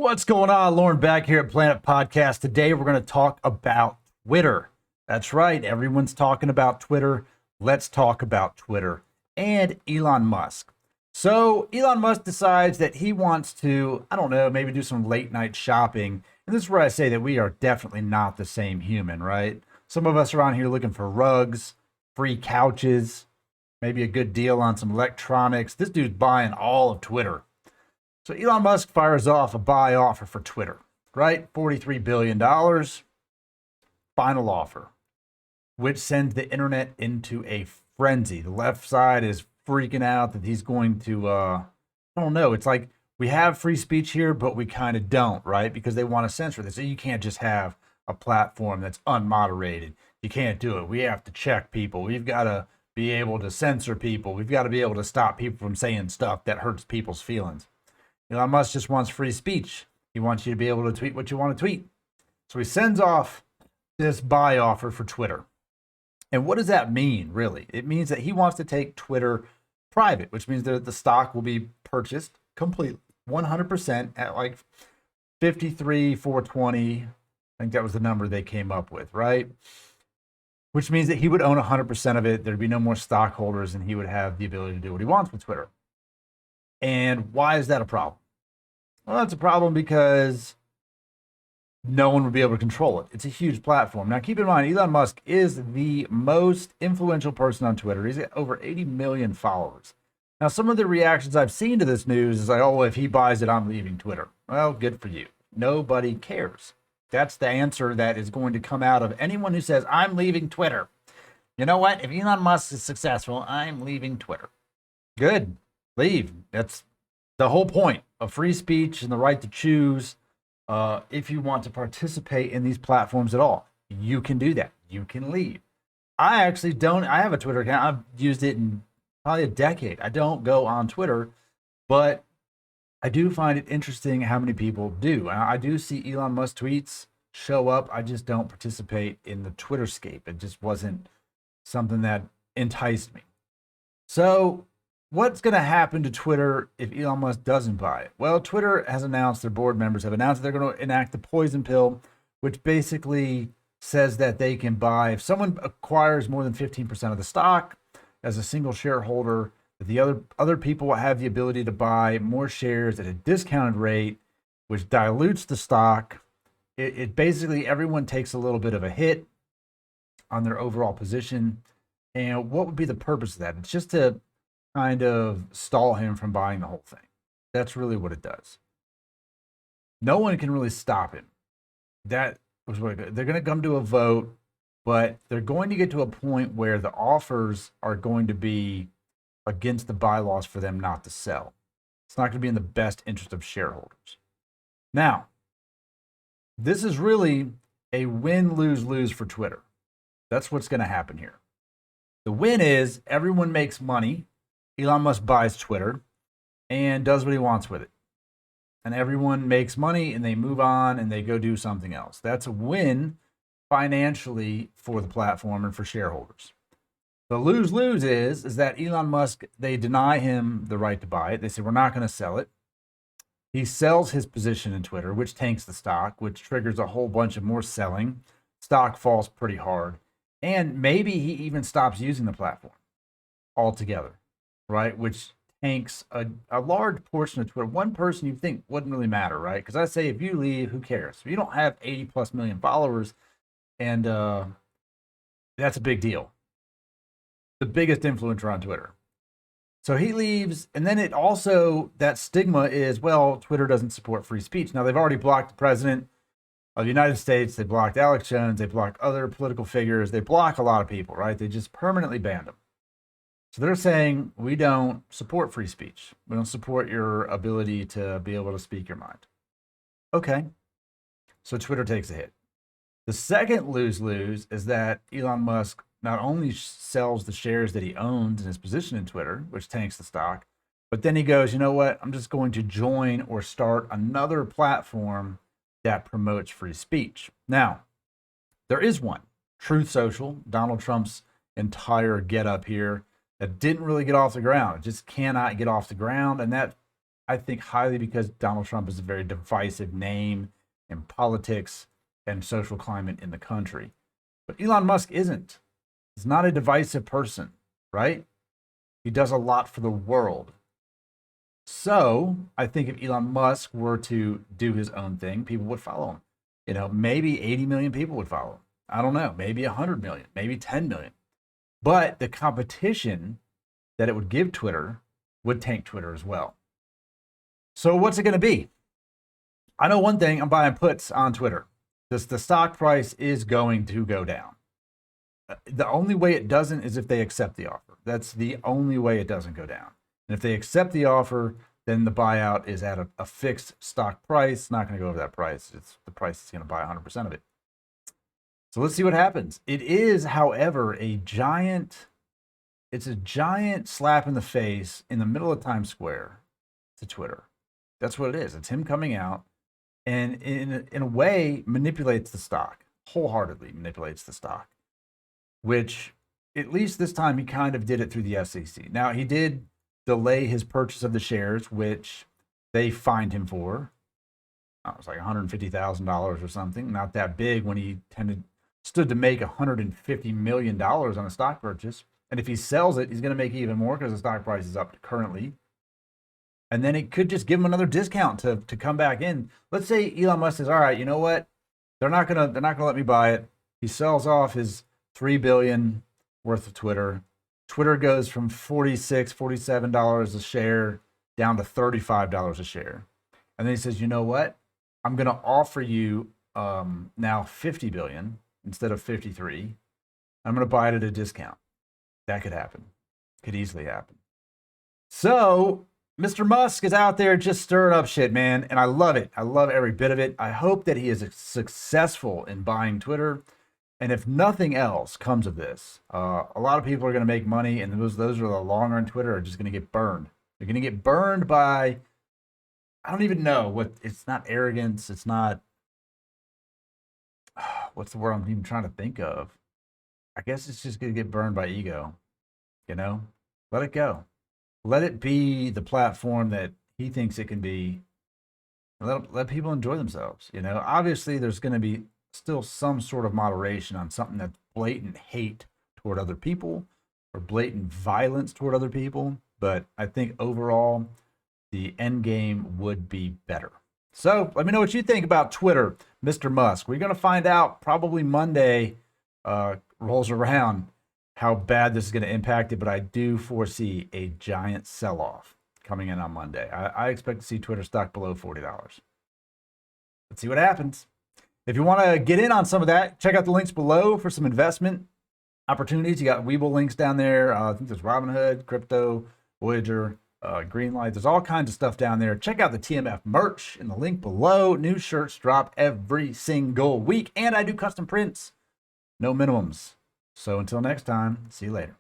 What's going on? Lauren back here at Planet Podcast. Today we're going to talk about Twitter. That's right. Everyone's talking about Twitter. Let's talk about Twitter and Elon Musk. So Elon Musk decides that he wants to, I don't know, maybe do some late night shopping. And this is where I say that we are definitely not the same human, right? Some of us are on here looking for rugs, free couches, maybe a good deal on some electronics. This dude's buying all of Twitter. So Elon Musk fires off a buy offer for Twitter, right? $43 billion, final offer, which sends the internet into a frenzy. The left side is freaking out that he's going to, I don't know. It's like we have free speech here, but we kind of don't, right? Because they want to censor this. So you can't just have a platform that's unmoderated. You can't do it. We have to check people. We've got to be able to censor people. We've got to be able to stop people from saying stuff that hurts people's feelings. Elon Musk just wants free speech. He wants you to be able to tweet what you want to tweet. So he sends off this buy offer for Twitter. And what does that mean, really? It means that he wants to take Twitter private, which means that the stock will be purchased completely, 100% at like 53,420. I think that was the number they came up with, right? Which means that he would own 100% of it. There'd be no more stockholders, and he would have the ability to do what he wants with Twitter. And why is that a problem? Well, that's a problem because no one would be able to control it. It's a huge platform. Now, keep in mind, Elon Musk is the most influential person on Twitter. He's got over 80 million followers. Now, some of the reactions I've seen to this news is like, oh, if he buys it, I'm leaving Twitter. Well, good for you. Nobody cares. That's the answer that is going to come out of anyone who says, I'm leaving Twitter. You know what? If Elon Musk is successful, I'm leaving Twitter. Good. Leave. That's the whole point of free speech and the right to choose. If you want to participate in these platforms at all, you can do that. You can leave. I actually don't. I have a Twitter account. I've used it in probably a decade. I don't go on Twitter, but I do find it interesting how many people do. I do see Elon Musk tweets show up. I just don't participate in the Twitterscape. It just wasn't something that enticed me. So what's going to happen to Twitter if Elon Musk doesn't buy it? Well, Twitter has announced, their board members have announced that they're going to enact the poison pill, which basically says that they can buy, if someone acquires more than 15% of the stock as a single shareholder, that the other people will have the ability to buy more shares at a discounted rate, which dilutes the stock. It basically, everyone takes a little bit of a hit on their overall position. And what would be the purpose of that? It's just to kind of stall him from buying the whole thing. That's really what it does. No one can really stop him. That was what they're going to come to a vote, but they're going to get to a point where the offers are going to be against the bylaws for them not to sell. It's not going to be in the best interest of shareholders. Now, this is really a win-lose-lose for Twitter. That's what's going to happen here. The win is everyone makes money. Elon Musk buys Twitter and does what he wants with it. And everyone makes money and they move on and they go do something else. That's a win financially for the platform and for shareholders. The lose-lose is that Elon Musk, they deny him the right to buy it. They say, we're not going to sell it. He sells his position in Twitter, which tanks the stock, which triggers a whole bunch of more selling. Stock falls pretty hard. And maybe he even stops using the platform altogether. Right, which tanks a large portion of Twitter. One person you think wouldn't really matter, right? Because I say if you leave, who cares? If you don't have 80 plus million followers, and that's a big deal. The biggest influencer on Twitter. So he leaves, and then it also, that stigma is, well, Twitter doesn't support free speech. Now, they've already blocked the president of the United States. They blocked Alex Jones. They blocked other political figures. They block a lot of people, right? They just permanently banned them. So they're saying, we don't support free speech. We don't support your ability to be able to speak your mind. Okay. So Twitter takes a hit. The second lose-lose is that Elon Musk not only sells the shares that he owns in his position in Twitter, which tanks the stock, but then he goes, you know what? I'm just going to join or start another platform that promotes free speech. Now, there is one, Truth Social, Donald Trump's entire get up here, that didn't really get off the ground. It just cannot get off the ground. And that I think highly because Donald Trump is a very divisive name in politics and social climate in the country. But Elon Musk isn't. He's not a divisive person, right? He does a lot for the world. So I think if Elon Musk were to do his own thing, people would follow him. You know, maybe 80 million people would follow him. I don't know, maybe 100 million, maybe 10 million. But the competition that it would give Twitter would tank Twitter as well. So what's it going to be? I know one thing, I'm buying puts on Twitter. The stock price is going to go down. The only way it doesn't is if they accept the offer. That's the only way it doesn't go down. And if they accept the offer, then the buyout is at a fixed stock price. It's not going to go over that price. It's the price is going to buy 100% of it. So let's see what happens. It is, however, it's a giant slap in the face in the middle of Times Square to Twitter. That's what it is. It's him coming out and in a way manipulates the stock, wholeheartedly manipulates the stock, which at least this time he kind of did it through the SEC. Now, he did delay his purchase of the shares, which they fined him for. It was like $150,000 or something. Not that big when he stood to make $150 million on a stock purchase. And if he sells it, he's going to make even more because the stock price is up currently. And then it could just give him another discount to come back in. Let's say Elon Musk says, all right, you know what? They're not gonna let me buy it. He sells off his $3 billion worth of Twitter. Twitter goes from $46, $47 a share down to $35 a share. And then he says, you know what? I'm going to offer you now $50 billion instead of 53. I'm going to buy it at a discount. That could happen. Could easily happen. So Mr. Musk is out there just stirring up shit, man. And I love it. I love every bit of it. I hope that he is successful in buying Twitter. And if nothing else comes of this, a lot of people are going to make money, and those are the long run Twitter are just going to get burned. They're going to get burned by, I don't even know what, it's not arrogance. It's not, what's the word I'm even trying to think of? I guess it's just going to get burned by ego, you know? Let it go. Let it be the platform that he thinks it can be. Let people enjoy themselves, you know? Obviously, there's going to be still some sort of moderation on something that's blatant hate toward other people or blatant violence toward other people. But I think overall, the end game would be better. So let me know what you think about Twitter, Mr. Musk. We're going to find out probably Monday rolls around how bad this is going to impact it. But I do foresee a giant sell-off coming in on Monday. I expect to see Twitter stock below $40. Let's see what happens. If you want to get in on some of that, check out the links below for some investment opportunities. You got Webull links down there. I think there's Robinhood, Crypto, Voyager, Greenlight. There's all kinds of stuff down there. Check out the TMF merch in the link below. New shirts drop every single week. And I do custom prints. No minimums. So until next time, see you later.